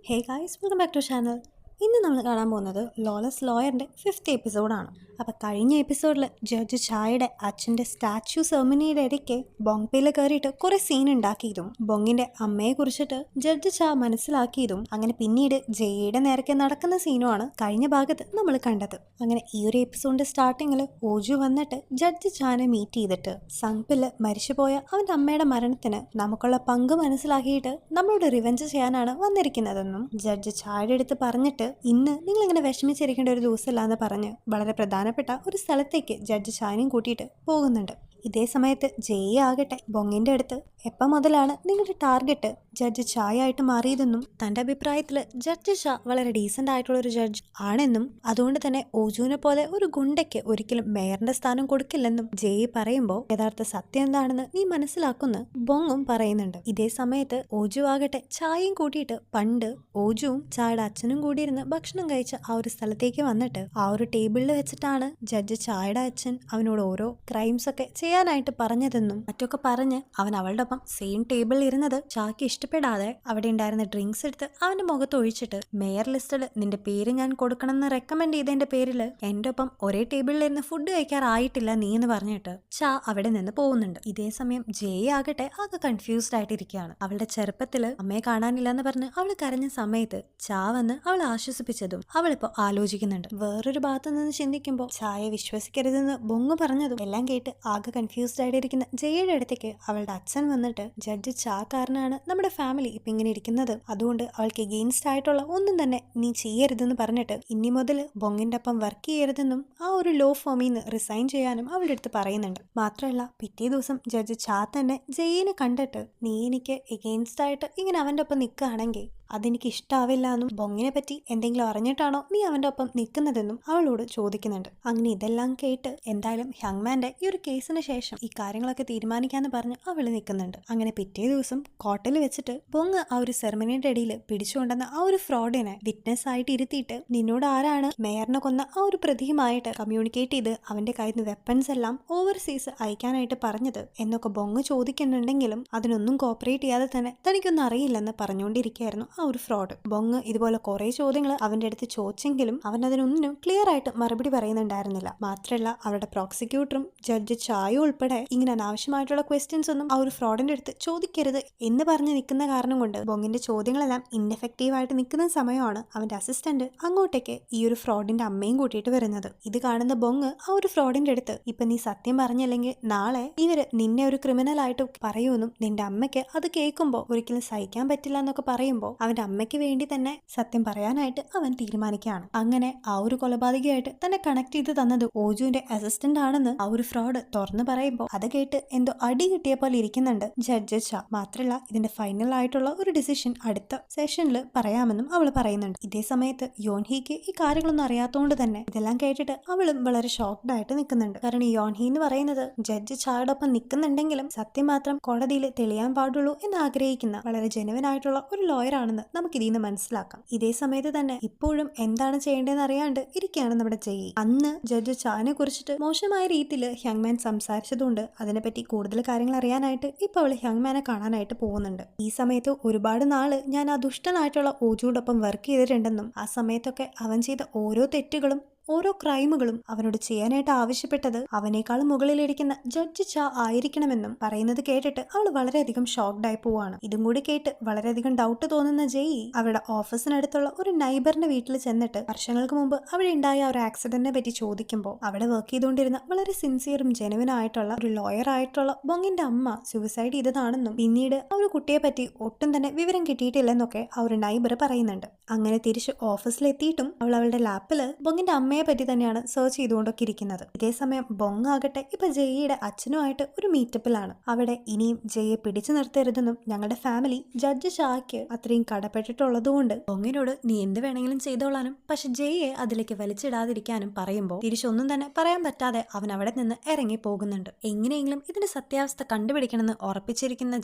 Hey guys, welcome back to channel. ഇന്ന് നമ്മൾ കാണാൻ പോകുന്നത് ലോലെസ് ലോയറിൻ്റെ 5th എപ്പിസോഡാണ്. അപ്പോൾ കഴിഞ്ഞ എപ്പിസോഡിൽ ജഡ്ജ് ചായയുടെ അച്ഛൻ്റെ സ്റ്റാച്യു സെർമണിയുടെ ഇടയ്ക്ക് ബോങ്പേയിൽ കയറിയിട്ട് കുറേ സീൻ ഉണ്ടാക്കിയതും ബോങ്ങിൻ്റെ അമ്മയെ കുറിച്ചിട്ട് ജഡ്ജ് ചാ മനസ്സിലാക്കിയതും അങ്ങനെ പിന്നീട് ജയയുടെ നേരത്തെ നടക്കുന്ന സീനുമാണ് കഴിഞ്ഞ ഭാഗത്ത് നമ്മൾ കണ്ടത്. അങ്ങനെ ഈ ഒരു എപ്പിസോഡിൻ്റെ സ്റ്റാർട്ടിങ്ങിൽ ഓജു വന്നിട്ട് ജഡ്ജ് ചാനെ മീറ്റ് ചെയ്തിട്ട് സംപില് മരിച്ചുപോയ അവൻ്റെ അമ്മയുടെ മരണത്തിന് നമുക്കുള്ള പങ്ക് മനസ്സിലാക്കിയിട്ട് നമ്മളോട് റിവെഞ്ച് ചെയ്യാനാണ് വന്നിരിക്കുന്നതെന്നും ജഡ്ജ് ചായയുടെ അടുത്ത് പറഞ്ഞിട്ട് ഇന്ന് നിങ്ങളിങ്ങനെ വിഷമിച്ചിരിക്കേണ്ട ഒരു ദിവസമല്ല എന്ന് പറഞ്ഞ് വളരെ പ്രധാനപ്പെട്ട ഒരു സ്ഥലത്തേക്ക് ജഡ്ജ് ചായനെയും കൂട്ടിയിട്ട് പോകുന്നുണ്ട്. ഇതേ സമയത്ത് ജയ ആകട്ടെ ബൊങ്ങിൻ്റെ അടുത്ത് എപ്പം മുതലാണ് നിങ്ങളുടെ ടാർഗറ്റ് ജഡ്ജ് ചായ ആയിട്ട് മാറിയതെന്നും തൻ്റെ അഭിപ്രായത്തിൽ ജഡ്ജ് ഷാ വളരെ ഡീസൻ്റ് ആയിട്ടുള്ളൊരു ജഡ്ജ് ആണെന്നും അതുകൊണ്ട് തന്നെ ഓജുവിനെ പോലെ ഒരു ഗുണ്ടയ്ക്ക് ഒരിക്കലും മേയറിന്റെ സ്ഥാനം കൊടുക്കില്ലെന്നും ജയ് പറയുമ്പോൾ യഥാർത്ഥ സത്യം എന്താണെന്ന് നീ മനസ്സിലാക്കുമെന്ന് ബൊങ്ങും പറയുന്നുണ്ട്. ഇതേ സമയത്ത് ഓജു ആകട്ടെ ചായയും കൂട്ടിയിട്ട് പണ്ട് ഓജുവും ചായയുടെ അച്ഛനും കൂടിയിരുന്ന് ഭക്ഷണം കഴിച്ച ആ ഒരു സ്ഥലത്തേക്ക് വന്നിട്ട് ആ ഒരു ടേബിളിൽ വെച്ചിട്ടാണ് ജഡ്ജ് ചായയുടെ അച്ഛൻ അവനോട് ഓരോ ക്രൈംസ് ഒക്കെ ചെയ്യാനായിട്ട് പറഞ്ഞതെന്നും മറ്റൊക്കെ പറഞ്ഞ് അവൻ അവളുടെ ഒപ്പം സെയിം ടേബിളിൽ ഇരുന്നത് ചാക്ക് ഇഷ്ടപ്പെടാതെ അവിടെ ഉണ്ടായിരുന്ന ഡ്രിങ്ക്സ് എടുത്ത് അവന്റെ മുഖത്ത് ഒഴിച്ചിട്ട് മേയർ ലിസ്റ്റിൽ നിന്റെ പേര് ഞാൻ കൊടുക്കണമെന്ന് റെക്കമെൻഡ് ചെയ്തതിന്റെ പേരിൽ എന്റെ ഒപ്പം ഒരേ ടേബിളിലിരുന്ന് ഫുഡ് കഴിക്കാറായിട്ടില്ല നീ എന്ന് പറഞ്ഞിട്ട് ചാ അവിടെ നിന്ന് പോകുന്നുണ്ട്. ഇതേ സമയം ജയ ആകട്ടെ ആകെ കൺഫ്യൂസ്ഡ് ആയിട്ടിരിക്കുകയാണ്. അവളുടെ ചെറുപ്പത്തില് അമ്മയെ കാണാനില്ല എന്ന് പറഞ്ഞ് അവള് കരഞ്ഞ സമയത്ത് ചാ വന്ന് അവളെ ആശ്വസിപ്പിച്ചതും അവളിപ്പോ ആലോചിക്കുന്നുണ്ട്. വേറൊരു ഭാഗത്ത് നിന്ന് ചിന്തിക്കുമ്പോൾ ചായ വിശ്വസിക്കരുതെന്ന് ബൊങ്ങ് പറഞ്ഞതും എല്ലാം കേട്ട് ആകെ കൺഫ്യൂസ്ഡ് ആയിട്ടിരിക്കുന്ന ജയയുടെ അടുത്തേക്ക് അവളുടെ അച്ഛൻ വന്നിട്ട് ജഡ്ജ് ചാ കാരനാണ് നമ്മുടെ ഫാമിലി ഇപ്പൊ ഇങ്ങനെ ഇരിക്കുന്നത്, അതുകൊണ്ട് അവൾക്ക് എഗെയിൻസ്റ്റ് ആയിട്ടുള്ള ഒന്നും തന്നെ നീ ചെയ്യരുതെന്ന് പറഞ്ഞിട്ട് ഇനി മുതൽ ബൊങ്ങിന്റെ ഒപ്പം വർക്ക് ചെയ്യരുതെന്നും ആ ഒരു ലോ ഫോമിൽ നിന്ന് റിസൈൻ ചെയ്യാനും അവളുടെ അടുത്ത് പറയുന്നുണ്ട്. മാത്രമല്ല പിറ്റേ ദിവസം ജഡ്ജ് ചാ തന്നെ ജയിനെ കണ്ടിട്ട് നീ എനിക്ക് എഗെയിൻസ്റ്റ് ആയിട്ട് ഇങ്ങനെ അവന്റെ ഒപ്പം നിൽക്കുകയാണെങ്കിൽ അതെനിക്ക് ഇഷ്ടാവില്ല എന്നും ബൊങ്ങിനെ പറ്റി എന്തെങ്കിലും അറിഞ്ഞിട്ടാണോ നീ അവന്റെ ഒപ്പം നിൽക്കുന്നതെന്നും അവളോട് ചോദിക്കുന്നുണ്ട്. അങ്ങനെ ഇതെല്ലാം കേട്ട് എന്തായാലും ഹ്യങ്മാന്റെ ഈ ഒരു കേസിന് ശേഷം ഈ കാര്യങ്ങളൊക്കെ തീരുമാനിക്കാന്ന് പറഞ്ഞ് അവള് നിൽക്കുന്നുണ്ട്. അങ്ങനെ പിറ്റേ ദിവസം കോർട്ടിൽ വെച്ചിട്ട് ബൊങ് ആ ഒരു സെറമണിയുടെ ഇടയിൽ പിടിച്ചുകൊണ്ടെന്ന ആ ഒരു ഫ്രോഡിനെ വിറ്റ്നസ് ആയിട്ട് ഇരുത്തിയിട്ട് നിന്നോട് ആരാണ് മേയറിനെ കൊന്ന ആ ഒരു പ്രതിയുമായിട്ട് കമ്മ്യൂണിക്കേറ്റ് ചെയ്ത് അവന്റെ കയ്യിൽ നിന്ന് വെപ്പൺസ് എല്ലാം ഓവർസീസ് അയക്കാനായിട്ട് പറഞ്ഞത് എന്നൊക്കെ ബൊങ് ചോദിക്കുന്നുണ്ടെങ്കിലും അതിനൊന്നും കോപ്പറേറ്റ് ചെയ്യാതെ തന്നെ തനിക്കൊന്നും അറിയില്ലെന്ന് പറഞ്ഞുകൊണ്ടിരിക്കുകയായിരുന്നു ആ ഒരു ഫ്രോഡ്. ബൊങ് ഇതുപോലെ കുറെ ചോദ്യങ്ങൾ അവന്റെ അടുത്ത് ചോദിച്ചെങ്കിലും അവൻ അതിനൊന്നും ക്ലിയർ ആയിട്ട് മറുപടി പറയുന്നുണ്ടായിരുന്നില്ല. മാത്രമല്ല അവരുടെ പ്രോസിക്യൂട്ടറും ജഡ്ജ് ചായ ഉൾപ്പെടെ ഇങ്ങനെ അനാവശ്യമായിട്ടുള്ള ക്വസ്റ്റ്യൻസ് ഒന്നും ആ ഒരു ഫ്രോഡിന്റെ അടുത്ത് ചോദിക്കരുത് എന്ന് പറഞ്ഞ് നിൽക്കുന്ന കാരണം കൊണ്ട് ബൊങ്ങിന്റെ ചോദ്യങ്ങളെല്ലാം ഇൻഎഫക്റ്റീവ് ആയിട്ട് നിൽക്കുന്ന സമയമാണ് അവന്റെ അസിസ്റ്റന്റ് അങ്ങോട്ടേക്ക് ഈ ഒരു ഫ്രോഡിന്റെ അമ്മയും കൂട്ടിയിട്ട് വരുന്നത്. ഇത് കാണുന്ന ബൊങ് ആ ഒരു ഫ്രോഡിന്റെ അടുത്ത് ഇപ്പൊ നീ സത്യം പറഞ്ഞില്ലെങ്കിൽ നാളെ ഇവര് നിന്നെ ഒരു ക്രിമിനൽ ആയിട്ട് പറയുമെന്നും നിന്റെ അമ്മയ്ക്ക് അത് കേൾക്കുമ്പോൾ ഒരിക്കലും സഹിക്കാൻ പറ്റില്ല എന്നൊക്കെ പറയുമ്പോൾ അവന്റെ അമ്മയ്ക്ക് വേണ്ടി തന്നെ സത്യം പറയാനായിട്ട് അവൻ തീരുമാനിക്കുകയാണ്. അങ്ങനെ ആ ഒരു കൊലപാതകയായിട്ട് തന്നെ കണക്ട് ചെയ്ത് തന്നത് ഓജുവിന്റെ അസിസ്റ്റന്റ് ആണെന്ന് ആ ഒരു ഫ്രോഡ് തുറന്നു പറയുമ്പോൾ അത് കേട്ട് എന്തോ അടി കിട്ടിയ പോലെ ഇരിക്കുന്നുണ്ട് ജഡ്ജ് ഷാ. മാത്രമല്ല ഇതിന്റെ ഫൈനൽ ആയിട്ടുള്ള ഒരു ഡിസിഷൻ അടുത്ത സെഷനിൽ പറയാമെന്നും അവൾ പറയുന്നുണ്ട്. ഇതേ സമയത്ത് യോൺഹിക്ക് ഈ കാര്യങ്ങളൊന്നും അറിയാത്തതുകൊണ്ട് തന്നെ ഇതെല്ലാം കേട്ടിട്ട് അവളും വളരെ ഷോക്ക്ഡ് ആയിട്ട് നിൽക്കുന്നുണ്ട്. കാരണം യോൺഹി എന്ന് പറയുന്നത് ജഡ്ജ് ഷായോടൊപ്പം നിൽക്കുന്നുണ്ടെങ്കിലും സത്യം മാത്രം കോടതിയിൽ തെളിയാൻ പാടുള്ളൂ എന്ന് ആഗ്രഹിക്കുന്ന വളരെ ജെനുവൻ ആയിട്ടുള്ള ഒരു ലോയർ ആണെന്ന് നമുക്ക് ഇതിൽ നിന്ന് മനസ്സിലാക്കാം. ഇതേ സമയത്ത് തന്നെ ഇപ്പോഴും എന്താണ് ചെയ്യേണ്ടതെന്ന് അറിയാണ്ട് ഇരിക്കുകയാണ് നമ്മുടെ ജയി. അന്ന് ജഡ്ജ് ചാനെ കുറിച്ചിട്ട് മോശമായ രീതിയിൽ ഹ്യങ്മാൻ സംസാരിച്ചതുകൊണ്ട് അതിനെപ്പറ്റി കൂടുതൽ കാര്യങ്ങൾ അറിയാനായിട്ട് ഇപ്പൊ അവള് ഹ്യങ്മാനെ കാണാനായിട്ട് പോകുന്നുണ്ട്. ഈ സമയത്ത് ഒരുപാട് നാള് ഞാൻ ആ ദുഷ്ടനായിട്ടുള്ള ഓജുവിനോടൊപ്പം വർക്ക് ചെയ്തിട്ടുണ്ടെന്നും ആ സമയത്തൊക്കെ അവൻ ചെയ്ത ഓരോ തെറ്റുകളും ഓരോ ക്രൈമുകളും അവനോട് ചെയ്യാനായിട്ട് ആവശ്യപ്പെട്ടത് അവനേക്കാളും മുകളിലിരിക്കുന്ന ജഡ്ജ് ചാ ആയിരിക്കണമെന്നും പറയുന്നത് കേട്ടിട്ട് അവൾ വളരെയധികം ഷോക്ക്ഡ് ആയി പോവാണ്. ഇതും കൂടി കേട്ട് വളരെയധികം ഡൗട്ട് തോന്നുന്ന ജയി അവരുടെ ഓഫീസിനടുത്തുള്ള ഒരു നൈബറിന്റെ വീട്ടിൽ ചെന്നിട്ട് വർഷങ്ങൾക്ക് മുമ്പ് അവിടെ ഉണ്ടായ ഒരു ആക്സിഡന്റിനെ പറ്റി ചോദിക്കുമ്പോൾ അവിടെ വർക്ക് ചെയ്തുകൊണ്ടിരുന്ന വളരെ സിൻസിയറും ജെനുവൻ ആയിട്ടുള്ള ഒരു ലോയർ ആയിട്ടുള്ള ബൊങ്ങിന്റെ അമ്മ സൂയിസൈഡ് ചെയ്തതാണെന്നും പിന്നീട് ആ ഒരു കുട്ടിയെ പറ്റി ഒട്ടും തന്നെ വിവരം കിട്ടിയിട്ടില്ലെന്നൊക്കെ ആ ഒരു നൈബർ പറയുന്നുണ്ട്. അങ്ങനെ തിരിച്ച് ഓഫീസിലെത്തിയിട്ടും അവൾ അവളുടെ ലാപ്പില് ബൊങ്ങിന്റെ അമ്മയെ പറ്റി തന്നെയാണ് സെർച്ച് ചെയ്തുകൊണ്ടൊക്കെ ഇരിക്കുന്നത്. ഇതേസമയം ബൊങ് ആകട്ടെ ഇപ്പൊ ജയയുടെ അച്ഛനുമായിട്ട് ഒരു മീറ്റപ്പിലാണ്. അവിടെ ഇനിയും ജയെ പിടിച്ചു നിർത്തരുതെന്നും ഞങ്ങളുടെ ഫാമിലി ജഡ്ജ് ഷായ്ക്ക് അത്രയും കടപ്പെട്ടിട്ടുള്ളതുകൊണ്ട് ബൊങ്ങിനോട് നീ എന്ത് വേണമെങ്കിലും ചെയ്തോളാനും പക്ഷെ ജയെ അതിലേക്ക് വലിച്ചിടാതിരിക്കാനും പറയുമ്പോൾ തിരിച്ചൊന്നും തന്നെ പറയാൻ പറ്റാതെ അവൻ അവിടെ നിന്ന് ഇറങ്ങി പോകുന്നുണ്ട്. എങ്ങനെയെങ്കിലും ഇതിന്റെ സത്യാവസ്ഥ കണ്ടുപിടിക്കണമെന്ന് ഉറപ്പിച്ചിരിക്കുന്ന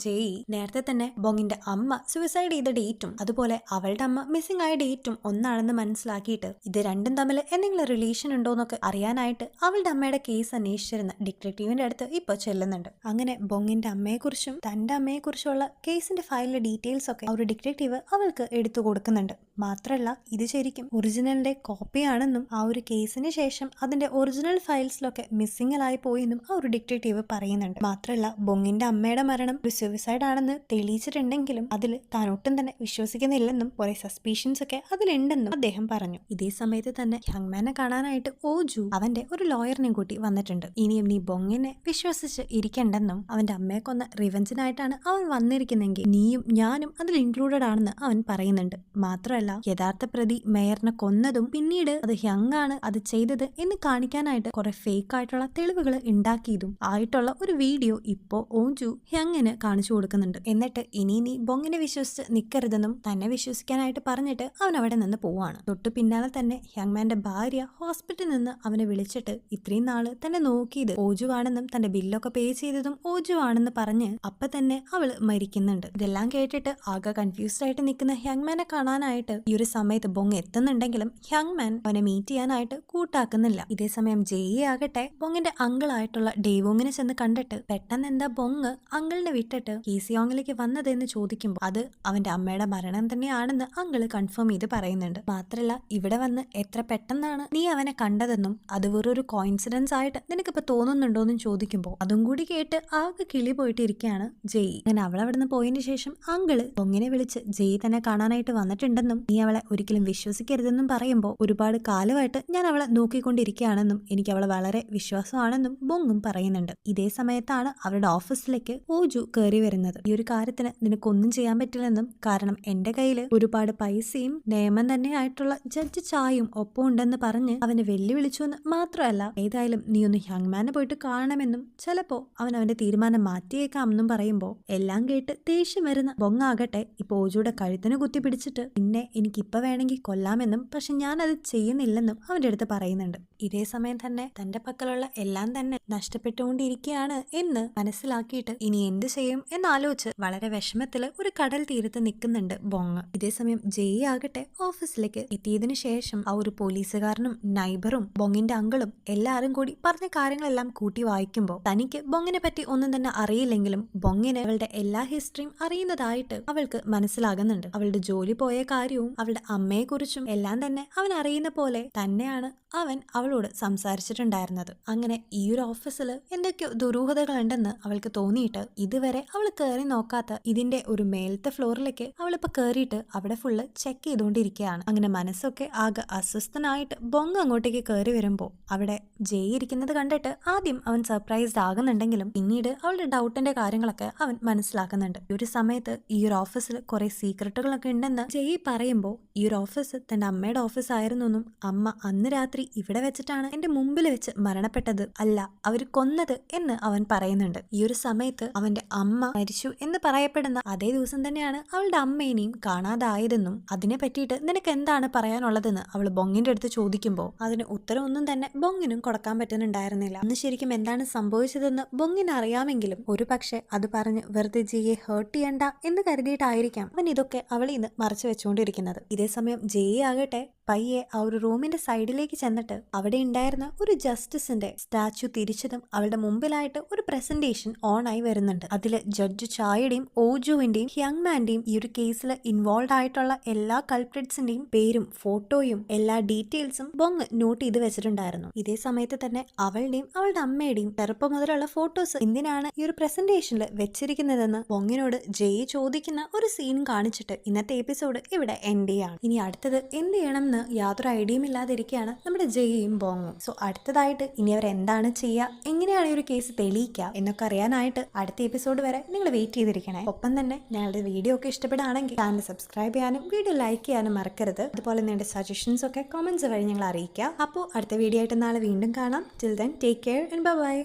ജയി നേരത്തെ തന്നെ ബൊങ്ങിന്റെ അമ്മ സൂയിസൈഡ് ചെയ്ത ഡേറ്റും അതുപോലെ അവളുടെ അമ്മ മിസ്സിംഗ് ആയ ഡേറ്റും ഒന്നാണെന്ന് മനസ്സിലാക്കിയിട്ട് ഇത് രണ്ടും തമ്മിൽ എന്തെങ്കിലും തമ്മിലുള്ള റിലേഷൻ ഉണ്ടോന്നൊക്കെ അറിയാനായിട്ട് അവളുടെ അമ്മയുടെ കേസ് അന്വേഷിച്ചിരുന്ന ഡിറ്റക്റ്റീവിന്റെ അടുത്ത് ഇപ്പൊ ചെല്ലുന്നുണ്ട്. അങ്ങനെ ബൊങ്ങിന്റെ അമ്മയെക്കുറിച്ചും തന്റെ അമ്മയെക്കുറിച്ചുള്ള കേസിന്റെ ഫയലിലെ ഡീറ്റെയിൽസ് ഒക്കെ ഒരു ഡിറ്റക്റ്റീവ് അവൾക്ക് എടുത്തു കൊടുക്കുന്നുണ്ട്. മാത്രല്ല ഇത് ശരിക്കും ഒറിജിനലിന്റെ കോപ്പിയാണെന്നും ആ ഒരു കേസിന് ശേഷം അതിന്റെ ഒറിജിനൽ ഫയൽസിലൊക്കെ മിസ്സിംഗിലായി പോയെന്നും ആ ഒരു ഡിറ്റക്റ്റീവ് പറയുന്നുണ്ട്. മാത്രല്ല ബൊങ്ങിന്റെ അമ്മയുടെ മരണം ഒരു സൂയിസൈഡ് ആണെന്ന് തെളിയിച്ചിട്ടുണ്ടെങ്കിലും അതിൽ താൻ ഒട്ടും തന്നെ വിശ്വസിക്കുന്നില്ലെന്നും കുറെ സസ്പീഷൻസ് ഒക്കെ അതിലുണ്ടെന്നും അദ്ദേഹം പറഞ്ഞു. ഇതേ സമയത്ത് തന്നെ ഹ്യങ്മാനെ കാണാനായിട്ട് ഓജു അവന്റെ ഒരു ലോയറിനെയും കൂട്ടി വന്നിട്ടുണ്ട്. ഇനിയും നീ ബൊങ്ങിനെ വിശ്വസിച്ച് ഇരിക്കണ്ടെന്നും അവന്റെ അമ്മയെ കൊന്ന റിവെഞ്ചിനായിട്ടാണ് അവൻ വന്നിരിക്കുന്നെങ്കിൽ നീയും ഞാനും അതിൽ ഇൻക്ലൂഡഡ് ആണെന്ന് അവൻ പറയുന്നുണ്ട്. മാത്രമല്ല യഥാർത്ഥ പ്രതി മേയറിനെ കൊന്നതും പിന്നീട് അത് ഹ്യങ് ആണ് അത് ചെയ്തത് എന്ന് കാണിക്കാനായിട്ട് കുറെ ഫേക്ക് ആയിട്ടുള്ള തെളിവുകൾ ഉണ്ടാക്കിയതും ആയിട്ടുള്ള ഒരു വീഡിയോ ഇപ്പോ ഓജു ഹ്യങ്ങിന് കാണിച്ചു കൊടുക്കുന്നുണ്ട്. എന്നിട്ട് ഇനി നീ ബൊങ്ങിനെ വിശ്വസിച്ച് നിൽക്കരുതെന്നും തന്നെ വിശ്വസിക്കാനായിട്ട് പറഞ്ഞിട്ട് അവൻ അവിടെ നിന്ന് പോവാണ്. തൊട്ടു പിന്നാലെ തന്നെ ഹ്യങ്മാന്റെ ഭാര്യ ഹോസ്പിറ്റലിൽ നിന്ന് അവനെ വിളിച്ചിട്ട് ഇത്രയും നാള് തന്നെ നോക്കിയത് ഓജു ആണെന്നും തന്റെ ബില്ലൊക്കെ പേ ചെയ്തതും ഓജു ആണെന്ന് പറഞ്ഞ് അപ്പൊ തന്നെ അവള് മരിക്കുന്നുണ്ട്. ഇതെല്ലാം കേട്ടിട്ട് ആകെ കൺഫ്യൂസ്ഡ് ആയിട്ട് നിൽക്കുന്ന ഹ്യങ്മാനെ കാണാനായിട്ട് ഈ ഒരു സമയത്ത് ബൊങ് എത്തുന്നുണ്ടെങ്കിലും ഹ്യങ്മാൻ അവനെ മീറ്റ് ചെയ്യാനായിട്ട് കൂട്ടാക്കുന്നില്ല. ഇതേ സമയം ജെയി ആകട്ടെ ബൊങ്ങിന്റെ അങ്കിളായിട്ടുള്ള ഡേവോങ്ങിനെ ചെന്ന് കണ്ടിട്ട് പെട്ടെന്ന് എന്താ ബൊങ് അങ്കിളിനെ വിട്ടിട്ട് കീസിയോങ്ങിലേക്ക് വന്നതെന്ന് ചോദിക്കുമ്പോൾ അത് അവന്റെ അമ്മയുടെ മരണം തന്നെയാണെന്ന് അങ്കിള് കൺഫേം ചെയ്ത് പറയുന്നുണ്ട്. മാത്രല്ല ഇവിടെ വന്ന് എത്ര പെട്ടെന്നാണ് നീ അവനെ കണ്ടതെന്നും അത് വെറൊരു കോയിൻസിഡൻസ് ആയിട്ട് നിനക്കിപ്പോ തോന്നുന്നുണ്ടോന്നും ചോദിക്കുമ്പോൾ അതും കൂടി കേട്ട് ആകെ കിളി പോയിട്ട് ഇരിക്കുകയാണ് ജെയി. അങ്ങനെ അവൾ അവിടെ നിന്ന് പോയതിനു ശേഷം അങ്കിള് ബൊങ്ങിനെ വിളിച്ച് ജെയി തന്നെ കാണാനായിട്ട് വന്നിട്ടുണ്ടെന്നും നീ അവളെ ഒരിക്കലും വിശ്വസിക്കരുതെന്നും പറയുമ്പോൾ ഒരുപാട് കാലമായിട്ട് ഞാൻ അവളെ നോക്കിക്കൊണ്ടിരിക്കുകയാണെന്നും എനിക്ക് അവളെ വളരെ വിശ്വാസമാണെന്നും ബൊങ്ങും പറയുന്നുണ്ട്. ഇതേ സമയത്താണ് അവരുടെ ഓഫീസിലേക്ക് ഓജു കയറി വരുന്നത്. ഈ ഒരു കാര്യത്തിന് നിനക്കൊന്നും ചെയ്യാൻ പറ്റില്ലെന്നും കാരണം എന്റെ കയ്യില് ഒരുപാട് പൈസയും നിയമം തന്നെ ആയിട്ടുള്ള ജഡ്ജ് ചായും ഒപ്പം ഉണ്ടെന്ന് പറഞ്ഞ് അവനെ വെല്ലുവിളിച്ചു എന്ന് മാത്രമല്ല ഏതായാലും നീ ഒന്ന് ഹ്യങ്മാനെ പോയിട്ട് കാണണമെന്നും ചിലപ്പോ അവൻ അവന്റെ തീരുമാനം മാറ്റിയേക്കാമെന്നും പറയുമ്പോൾ എല്ലാം കേട്ട് ദേഷ്യം വരുന്ന ബൊങ്ങാകട്ടെ ഇപ്പൊ ഓജുയുടെ കഴുത്തിന് കുത്തി പിടിച്ചിട്ട് പിന്നെ എനിക്കിപ്പോ വേണമെങ്കിൽ കൊല്ലാമെന്നും പക്ഷെ ഞാൻ അത് ചെയ്യുന്നില്ലെന്നും അവന്റെ അടുത്ത് പറയുന്നുണ്ട്. ഇതേ സമയം തന്നെ തന്റെ പക്കലുള്ള എല്ലാം തന്നെ നഷ്ടപ്പെട്ടുകൊണ്ടിരിക്കുകയാണ് എന്ന് മനസ്സിലാക്കിയിട്ട് ഇനി എന്ത് ചെയ്യും എന്നാലോചിച്ച് വളരെ വിഷമത്തില് ഒരു കടൽ തീരത്ത് നിൽക്കുന്നുണ്ട് ബൊങ്. ഇതേ സമയം ജെയി ആകട്ടെ ഓഫീസിലേക്ക് എത്തിയതിനു ശേഷം ആ ഒരു പോലീസുകാരനും നൈബറും ബൊങ്ങിന്റെ അങ്കിളും എല്ലാരും കൂടി പറഞ്ഞ കാര്യങ്ങളെല്ലാം കൂട്ടി വായിക്കുമ്പോൾ തനിക്ക് ബൊങ്ങിനെ പറ്റി ഒന്നും തന്നെ അറിയില്ലെങ്കിലും ബൊങ്ങിന് അവളുടെ എല്ലാ ഹിസ്റ്ററിയും അറിയുന്നതായിട്ട് അവൾക്ക് മനസ്സിലാകുന്നുണ്ട്. അവളുടെ ജോലി പോയ കാര്യവും അവളുടെ അമ്മയെ കുറിച്ചും എല്ലാം തന്നെ അവൻ അറിയുന്ന പോലെ തന്നെയാണ് അവൻ അവളോട് സംസാരിച്ചിട്ടുണ്ടായിരുന്നത്. അങ്ങനെ ഈ ഒരു ഓഫീസിൽ എന്തൊക്കെയോ ദുരൂഹതകളുണ്ടെന്ന് അവൾക്ക് തോന്നിയിട്ട് ഇതുവരെ അവൾ കയറി നോക്കാത്ത ഇതിന്റെ ഒരു മേലത്തെ ഫ്ലോറിലേക്ക് അവളിപ്പോ കയറിയിട്ട് അവിടെ ഫുള്ള് ചെക്ക് ചെയ്തുകൊണ്ടിരിക്കുകയാണ്. അങ്ങനെ മനസ്സൊക്കെ ആകെ അസ്വസ്ഥനായിട്ട് ബൊങ് അങ്ങോട്ടേക്ക് കയറി വരുമ്പോൾ അവിടെ ജെയി ഇരിക്കുന്നത് കണ്ടിട്ട് ആദ്യം അവൻ സർപ്രൈസ്ഡ് ആകുന്നുണ്ടെങ്കിലും പിന്നീട് അവളുടെ ഡൗട്ടിന്റെ കാര്യങ്ങളൊക്കെ അവൻ മനസ്സിലാക്കുന്നുണ്ട്. ഈ ഒരു സമയത്ത് ഈ ഒരു ഓഫീസിൽ കുറെ സീക്രട്ടുകളൊക്കെ ഉണ്ടെന്ന് ജെയി പറയുമ്പോൾ ഈ ഒരു ഓഫീസ് തന്റെ അമ്മയുടെ ഓഫീസ് ആയിരുന്നു എന്നും അമ്മ അന്ന് രാത്രി ഇവിടെ വെച്ചിട്ടാണ് എന്റെ മുമ്പിൽ വെച്ച് മരണപ്പെട്ടത് അല്ല അവർ കൊന്നത് എന്ന് അവൻ പറയുന്നുണ്ട്. ഈ ഒരു സമയത്ത് അവന്റെ അമ്മ മരിച്ചു എന്ന് പറയപ്പെടുന്ന അതേ ദിവസം തന്നെയാണ് അവളുടെ അമ്മേനെയും കാണാതായതെന്നും അതിനെ പറ്റിയിട്ട് നിനക്ക് എന്താണ് പറയാനുള്ളതെന്ന് അവൾ ബൊങ്ങിന്റെ അടുത്ത് ചോദിക്കുമ്പോൾ അതിന് ഉത്തരം ഒന്നും തന്നെ ബൊങ്ങിനും കൊടുക്കാൻ പറ്റുന്നുണ്ടായിരുന്നില്ല. അന്ന് ശരിക്കും എന്താണ് സംഭവിച്ചതെന്ന് ബൊങ്ങിന് അറിയാമെങ്കിലും ഒരു പക്ഷെ അത് പറഞ്ഞ് വെറുതെ ജെയെ ഹേർട്ട് ചെയ്യണ്ട എന്ന് കരുതിയിട്ടായിരിക്കാം അവൻ ഇതൊക്കെ അവളിൽ നിന്ന് മറച്ചു വെച്ചുകൊണ്ടിരിക്കുന്നത്. ഇതേ സമയം ജെയി ആകട്ടെ പയ്യെ ആ ഒരു റൂമിന്റെ സൈഡിലേക്ക് ചെന്നിട്ട് അവിടെ ഉണ്ടായിരുന്ന ഒരു ജസ്റ്റിസിന്റെ സ്റ്റാച്യു തിരിച്ചതും അവളുടെ മുമ്പിലായിട്ട് ഒരു പ്രസന്റേഷൻ ഓൺ ആയി വരുന്നുണ്ട്. അതില് ജഡ്ജ് ചായയുടെയും ഓജുവിന്റെയും ഹ്യങ്മാന്റെയും ഈ ഒരു കേസിൽ ഇൻവോൾവ് ആയിട്ടുള്ള എല്ലാ കൾപ്രിറ്റ്സിന്റെയും പേരും ഫോട്ടോയും എല്ലാ ഡീറ്റെയിൽസും ബൊങ് നോട്ട് ചെയ്ത് വെച്ചിട്ടുണ്ടായിരുന്നു. ഇതേ സമയത്ത് തന്നെ അവളുടെയും അവളുടെ അമ്മയുടെയും ചെറുപ്പം മുതലുള്ള ഫോട്ടോസ് എന്തിനാണ് ഈ ഒരു പ്രസന്റേഷനിൽ വെച്ചിരിക്കുന്നതെന്ന് ബൊങ്ങിനോട് ജെയി ചോദിക്കുന്ന ഒരു സീൻ കാണിച്ചിട്ട് ഇന്നത്തെ എപ്പിസോഡ് ഇവിടെ എൻഡ് ചെയ്യാണ്. ഇനി അടുത്തത് എന്ത് ചെയ്യണം യാതൊരു ഐഡിയയും ഇല്ലാതിരിക്കുകയാണ് നമ്മുടെ ജെയിയും ബോങ്ങും. സോ അടുത്തതായിട്ട് ഇനി അവർ എന്താണ് ചെയ്യുക, എങ്ങനെയാണ് ഈ ഒരു കേസ് തെളിയിക്കുക എന്നൊക്കെ അറിയാനായിട്ട് അടുത്ത എപ്പിസോഡ് വരെ നിങ്ങൾ വെയിറ്റ് ചെയ്തിരിക്കണേ. ഒപ്പം തന്നെ ഞങ്ങളുടെ വീഡിയോ ഒക്കെ ഇഷ്ടപ്പെടുകയാണെങ്കിൽ ചാനൽ സബ്സ്ക്രൈബ് ചെയ്യാനും വീഡിയോ ലൈക്ക് ചെയ്യാനും മറക്കരുത്. അതുപോലെ നിങ്ങളുടെ സജഷൻസ് ഒക്കെ കമന്റ്സ് വഴി ഞങ്ങൾ അറിയിക്കുക. അപ്പോൾ അടുത്ത വീഡിയോ ആയിട്ട് നാളെ വീണ്ടും കാണാം. Till then take care and by.